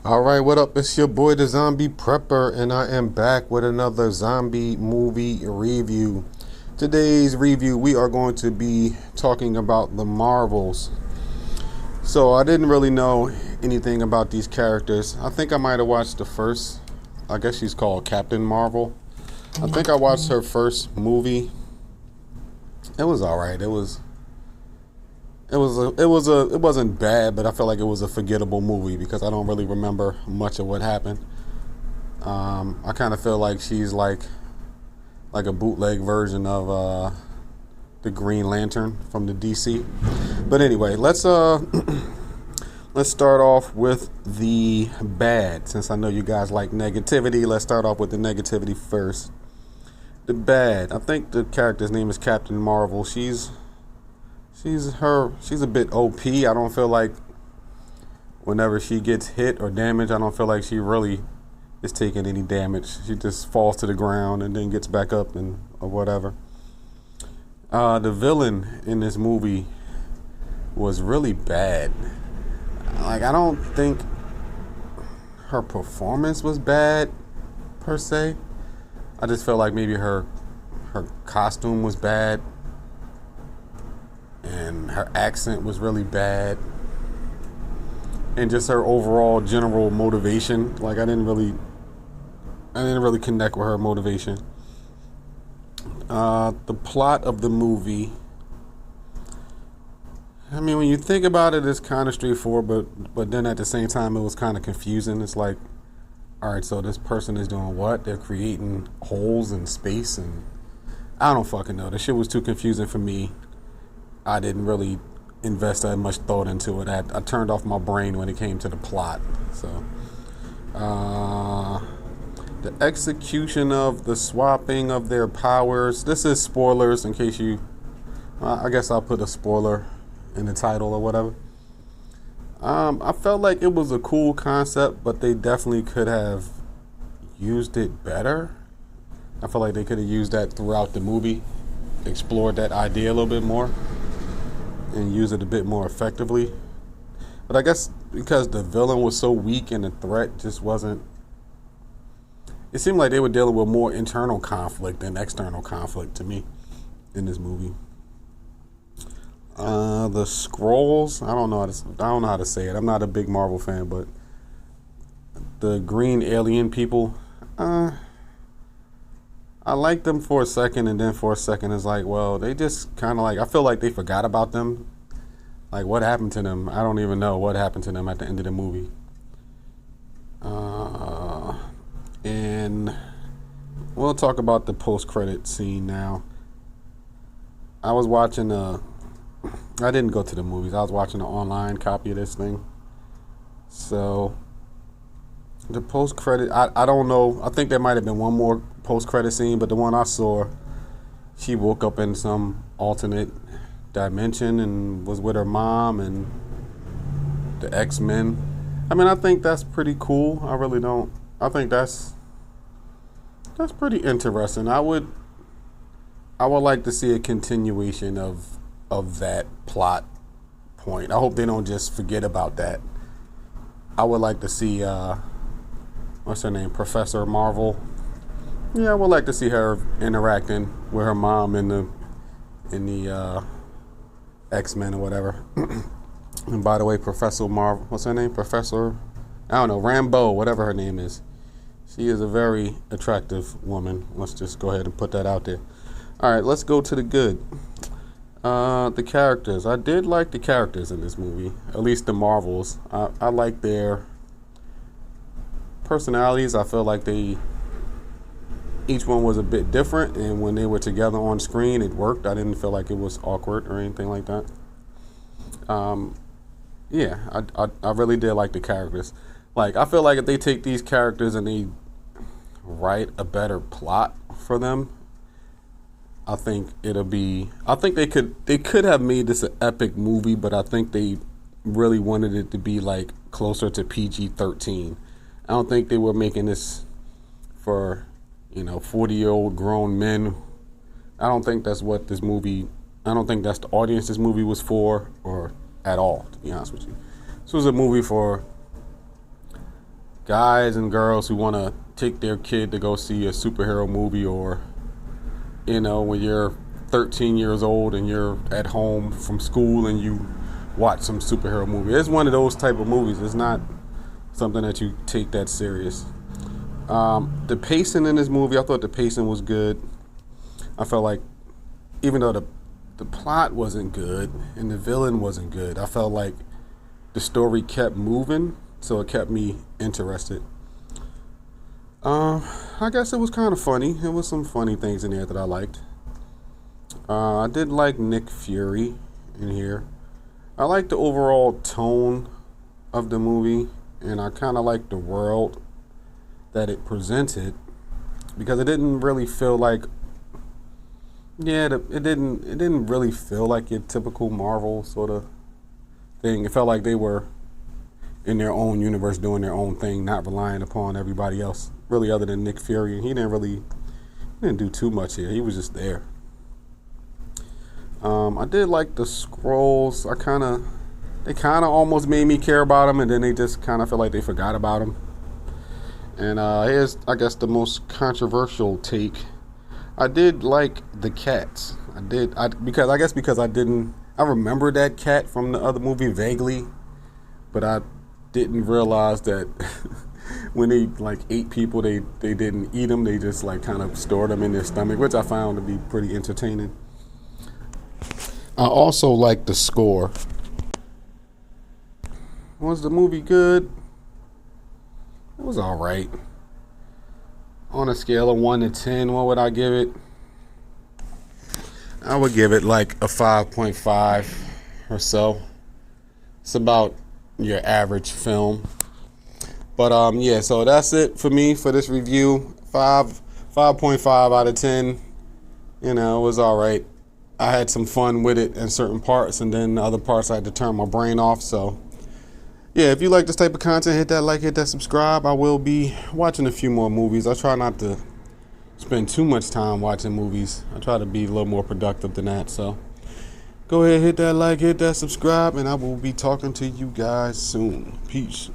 All right, what up? It's your boy, the Zombie Prepper, and I am back with another zombie movie review. Today's review, we are going to be talking about the Marvels. So I didn't really know anything about these characters. I think I might have watched the first. I guess she's called Captain Marvel. I think I watched her first movie. It was all right. It wasn't bad, but I felt like it was a forgettable movie because I don't really remember much of what happened. I kind of feel like she's like a bootleg version of the Green Lantern from the DC. But anyway, let's let's start off with the bad. Since I know you guys like negativity, let's start off with the negativity first. The bad. I think the character's name is Captain Marvel. She's a bit OP. I don't feel like whenever she gets hit or damaged, I don't feel like she really is taking any damage. She just falls to the ground and then gets back up or whatever. The villain in this movie was really bad. Like, I don't think her performance was bad per se. I just felt like maybe her costume was bad. And her accent was really bad, and just her overall general motivation. Like, I didn't really connect with her motivation. The plot of the movie, I mean, when you think about it, it's kind of straightforward, but then at the same time, it was kind of confusing. It's like, all right, so this person is doing what? They're creating holes in space, and I don't fucking know. The shit was too confusing for me. I didn't really invest that much thought into it. I turned off my brain when it came to the plot. So, the execution of the swapping of their powers. This is spoilers in case you. I guess I'll put a spoiler in the title or whatever. I felt like it was a cool concept, but they definitely could have used it better. I feel like they could have used that throughout the movie, explored that idea a little bit more, and use it a bit more effectively. But I guess because the villain was so weak and the threat just wasn't, it seemed like they were dealing with more internal conflict than external conflict to me in this movie. The Skrulls, I don't know how to say it. I'm not a big Marvel fan, but the green alien people, I liked them for a second, and then for a second it's like, well, they just kind of like, I feel like they forgot about them. Like, what happened to them? I don't even know what happened to them at the end of the movie. And we'll talk about the post-credit scene now. I was watching, I didn't go to the movies. I was watching an online copy of this thing. So, the post-credit, I don't know. I think there might have been one more post-credit scene, but the one I saw, she woke up in some alternate dimension and was with her mom and the X-Men. I mean, I think that's pretty cool. I really don't. I think that's pretty interesting. I would like to see a continuation of that plot point. I hope they don't just forget about that. I would like to see what's her name? Professor Marvel. Yeah, I would like to see her interacting with her mom in the X-Men or whatever. And by the way, Professor Marvel, what's her name? Professor, I don't know, Rambeau, whatever her name is. She is a very attractive woman. Let's just go ahead and put that out there. All right, let's go to the good. The characters. I did like the characters in this movie, at least the Marvels. I like their personalities. I feel like each one was a bit different, and when they were together on screen, it worked. I didn't feel like it was awkward or anything like that. Yeah, I really did like the characters. Like, I feel like if they take these characters and they write a better plot for them, I think they could have made this an epic movie, but I think they really wanted it to be like closer to PG-13. I don't think they were making this for 40-year-old grown men. I don't think that's what this movie, I don't think that's the audience this movie was for, or at all, to be honest with you. This was a movie for guys and girls who want to take their kid to go see a superhero movie, or when you're 13 years old and you're at home from school and you watch some superhero movie. It's one of those type of movies. It's not something that you take that serious. The pacing in this movie, I thought the pacing was good. I felt like even though the plot wasn't good and the villain wasn't good, I felt like the story kept moving, so it kept me interested. I guess it was kind of funny. There was some funny things in there that I liked. I did like Nick Fury in here. I like the overall tone of the movie, and I kind of like the world that it presented, because it didn't really feel like, it didn't really feel like your typical Marvel sort of thing. It felt like they were in their own universe doing their own thing, not relying upon everybody else, really, other than Nick Fury. And he didn't do too much here. He was just there. I did like the Skrulls. They kind of almost made me care about them, and then they just kind of felt like they forgot about them. And here's, I guess, the most controversial take. I did like the cats. Because I remember that cat from the other movie vaguely, but I didn't realize that when they ate people, they didn't eat them. They just kind of stored them in their stomach, which I found to be pretty entertaining. I also like the score. Was the movie good? It was all right. On a scale of 1 to 10, what would I give it? I would give it like a 5.5 or so. It's about your average film. But yeah, so that's it for me for this review. 5.5 out of 10. It was all right. I had some fun with it in certain parts, and then the other parts I had to turn my brain off. So yeah, if you like this type of content, hit that like, hit that subscribe. I will be watching a few more movies. I try not to spend too much time watching movies. I try to be a little more productive than that. So go ahead, hit that like, hit that subscribe, and I will be talking to you guys soon. Peace.